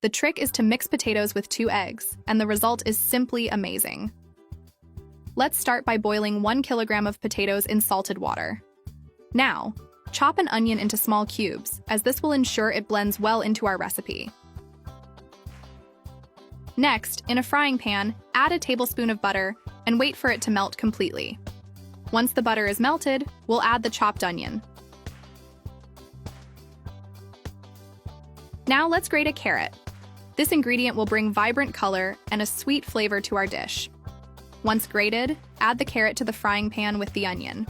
The trick is to mix potatoes with 2 eggs, and the result is simply amazing. Let's start by boiling 1 kilogram of potatoes in salted water. Now, chop an onion into small cubes, as this will ensure it blends well into our recipe. Next, in a frying pan, add a tablespoon of butter and wait for it to melt completely. Once the butter is melted, we'll add the chopped onion. Now let's grate a carrot. This ingredient will bring vibrant color and a sweet flavor to our dish. Once grated, add the carrot to the frying pan with the onion.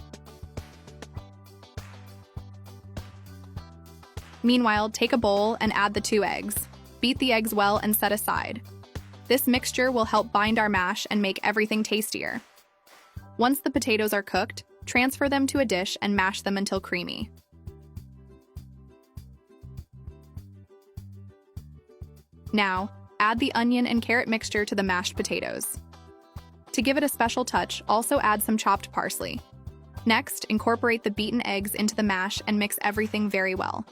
Meanwhile, take a bowl and add the 2 eggs. Beat the eggs well and set aside. This mixture will help bind our mash and make everything tastier. Once the potatoes are cooked, transfer them to a dish and mash them until creamy. Now, add the onion and carrot mixture to the mashed potatoes. To give it a special touch, also add some chopped parsley. Next, incorporate the beaten eggs into the mash and mix everything very well.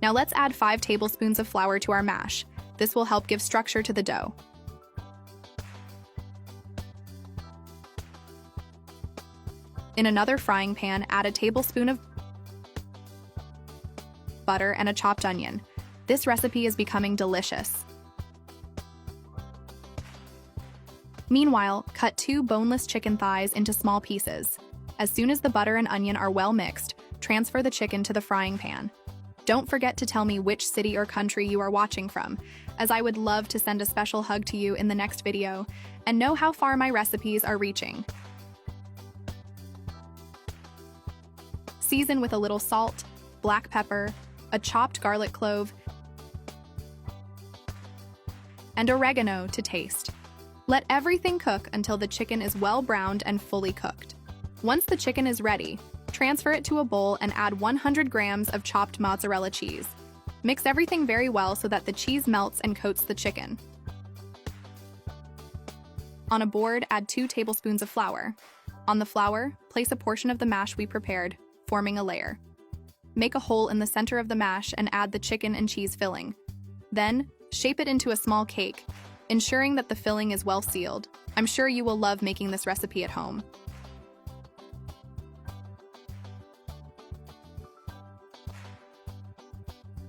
Now let's add 5 tablespoons of flour to our mash. This will help give structure to the dough. In another frying pan, add a tablespoon of butter and a chopped onion. This recipe is becoming delicious. Meanwhile, cut 2 boneless chicken thighs into small pieces. As soon as the butter and onion are well mixed, transfer the chicken to the frying pan. Don't forget to tell me which city or country you are watching from, as I would love to send a special hug to you in the next video and know how far my recipes are reaching. Season with a little salt, black pepper, a chopped garlic clove, and oregano to taste. Let everything cook until the chicken is well browned and fully cooked. Once the chicken is ready, transfer it to a bowl and add 100 grams of chopped mozzarella cheese. Mix everything very well so that the cheese melts and coats the chicken. On a board, add 2 tablespoons of flour. On the flour, place a portion of the mash we prepared, forming a layer. Make a hole in the center of the mash and add the chicken and cheese filling. Then, shape it into a small cake, ensuring that the filling is well sealed. I'm sure you will love making this recipe at home.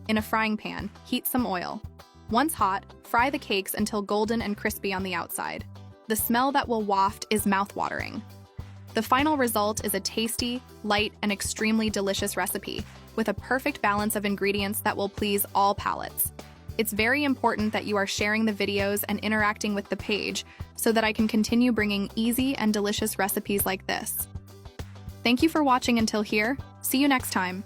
In a frying pan, heat some oil. Once hot, fry the cakes until golden and crispy on the outside. The smell that will waft is mouth-watering. The final result is a tasty, light, and extremely delicious recipe, with a perfect balance of ingredients that will please all palates. It's very important that you are sharing the videos and interacting with the page so that I can continue bringing easy and delicious recipes like this. Thank you for watching until here. See you next time.